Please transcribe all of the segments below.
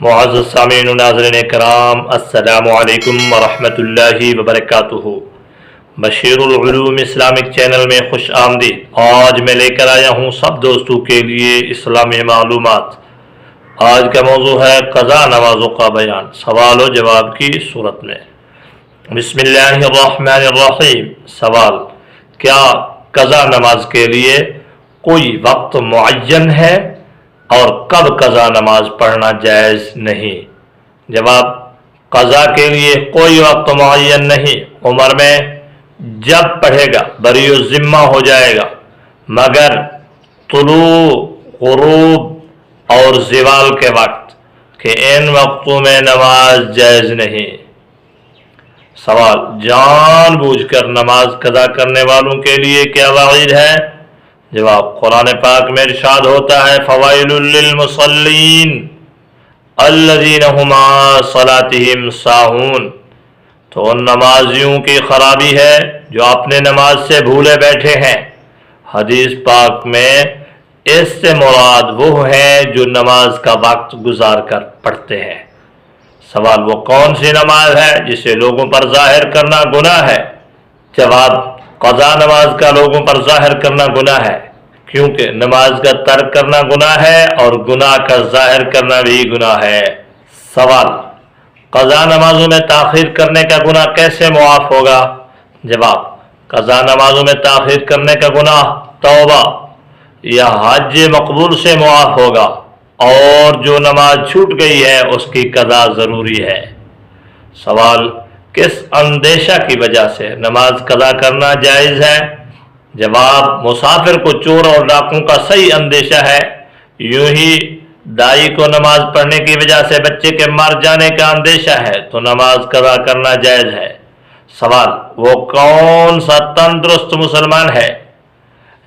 معزز سامعین و ناظرین کرام، السلام علیکم ورحمۃ اللہ وبرکاتہ۔ بشیر العلوم اسلامک چینل میں خوش آمدید۔ آج میں لے کر آیا ہوں سب دوستوں کے لیے اسلامی معلومات۔ آج کا موضوع ہے قضا نمازوں کا بیان، سوال و جواب کی صورت میں۔ بسم اللہ الرحمن الرحیم۔ سوال: کیا قضا نماز کے لیے کوئی وقت معین ہے اور کب قضا نماز پڑھنا جائز نہیں؟ جواب: قضا کے لیے کوئی وقت معین نہیں، عمر میں جب پڑھے گا بری الذمہ ہو جائے گا، مگر طلوع، غروب اور زوال کے وقت کہ ان وقتوں میں نماز جائز نہیں۔ سوال: جان بوجھ کر نماز قضا کرنے والوں کے لیے کیا وعید ہے؟ جواب: قرآن پاک میں ارشاد ہوتا ہے فوائل للمصلین الذین هم عن صلاتهم ساہون، تو ان نمازیوں کی خرابی ہے جو اپنے نماز سے بھولے بیٹھے ہیں۔ حدیث پاک میں اس سے مراد وہ ہیں جو نماز کا وقت گزار کر پڑھتے ہیں۔ سوال: وہ کون سی نماز ہے جسے لوگوں پر ظاہر کرنا گناہ ہے؟ جواب: قضا نماز کا لوگوں پر ظاہر کرنا گناہ ہے، کیونکہ نماز کا ترک کرنا گناہ ہے اور گناہ کا ظاہر کرنا بھی گناہ ہے۔ سوال: قضا نمازوں میں تاخیر کرنے کا گناہ کیسے معاف ہوگا؟ جواب: قضا نمازوں میں تاخیر کرنے کا گناہ توبہ یا حج مقبول سے معاف ہوگا، اور جو نماز چھوٹ گئی ہے اس کی قضا ضروری ہے۔ سوال: کس اندیشہ کی وجہ سے نماز قضا کرنا جائز ہے؟ جواب: مسافر کو چور اور ڈاکوں کا صحیح اندیشہ ہے، یوں ہی دائی کو نماز پڑھنے کی وجہ سے بچے کے مر جانے کا اندیشہ ہے تو نماز قضا کرنا جائز ہے۔ سوال: وہ کون سا تندرست مسلمان ہے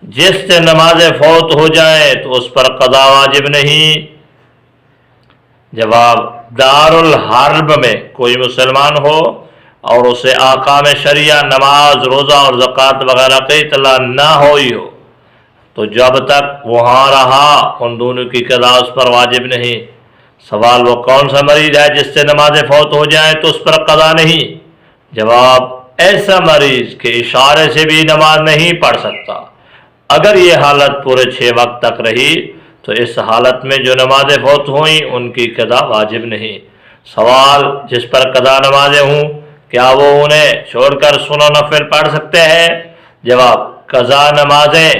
جس سے نماز فوت ہو جائے تو اس پر قضا واجب نہیں؟ جواب: دارالحرب میں کوئی مسلمان ہو اور اسے احکام شرعیہ نماز، روزہ اور زکوٰۃ وغیرہ کی اطلاع نہ ہوئی ہو تو جب تک وہاں رہا ان دونوں کی قضا اس پر واجب نہیں۔ سوال: وہ کون سا مریض ہے جس سے نماز فوت ہو جائے تو اس پر قضا نہیں؟ جواب: ایسا مریض کہ اشارے سے بھی نماز نہیں پڑھ سکتا، اگر یہ حالت پورے 6 وقت تک رہی تو اس حالت میں جو نمازیں فوت ہوئیں ان کی قضا واجب نہیں۔ سوال: جس پر قضا نمازیں ہوں کیا وہ انہیں چھوڑ کر سنن و نفل پڑھ سکتے ہیں؟ جواب: قضا نمازیں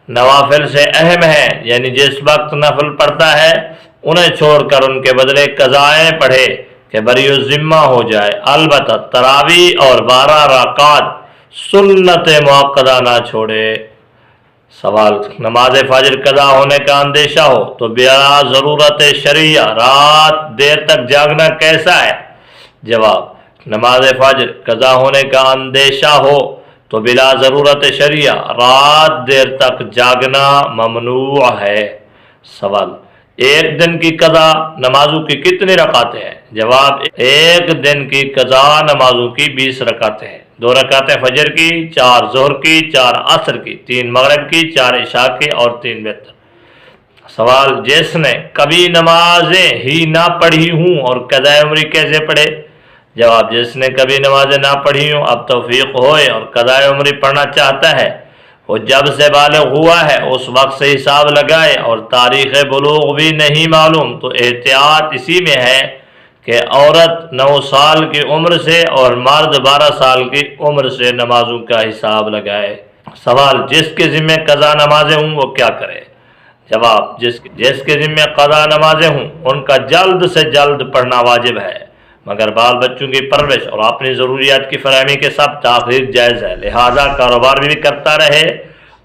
نوافل سے اہم ہیں، یعنی جس وقت نفل پڑھتا ہے انہیں چھوڑ کر ان کے بدلے قضائیں پڑھے کہ بری الذمہ ہو جائے، البتہ تراویح اور 12 رکعات سنت مؤکدہ نہ چھوڑے۔ سوال: نماز فجر قضا ہونے کا اندیشہ ہو تو بلا ضرورت شرعیہ رات دیر تک جاگنا کیسا ہے؟ جواب: نماز فجر قضا ہونے کا اندیشہ ہو تو بلا ضرورت شرعیہ رات دیر تک جاگنا ممنوع ہے۔ سوال: ایک دن کی قضا نمازوں کی کتنی رکعتیں ہیں؟ جواب: ایک دن کی قضا نمازوں کی 20 رکعتیں ہیں، 2 رکعتیں فجر کی، 4 ظہر کی، 4 عصر کی، 3 مغرب کی، 4 عشاء کی اور 3 وتر۔ سوال: جس نے کبھی نمازیں ہی نہ پڑھی ہوں اور قضائے عمری کیسے پڑھے؟ جواب: جس نے کبھی نمازیں نہ پڑھی ہوں، اب توفیق ہوئے اور قضائے عمری پڑھنا چاہتا ہے، وہ جب سے بالغ ہوا ہے اس وقت سے حساب لگائے اور تاریخ بلوغ بھی نہیں معلوم تو احتیاط اسی میں ہے کہ عورت 9 سال کی عمر سے اور مرد 12 سال کی عمر سے نمازوں کا حساب لگائے۔ سوال: جس کے ذمہ قضا نمازیں ہوں وہ کیا کرے؟ جواب: جس کے ذمہ قضا نمازیں ہوں ان کا جلد سے جلد پڑھنا واجب ہے، مگر بال بچوں کی پرورش اور اپنی ضروریات کی فراہمی کے سب تاخیر جائز ہے، لہذا کاروبار بھی کرتا رہے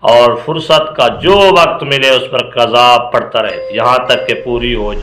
اور فرصت کا جو وقت ملے اس پر قضا پڑھتا رہے یہاں تک کہ پوری ہو جائے۔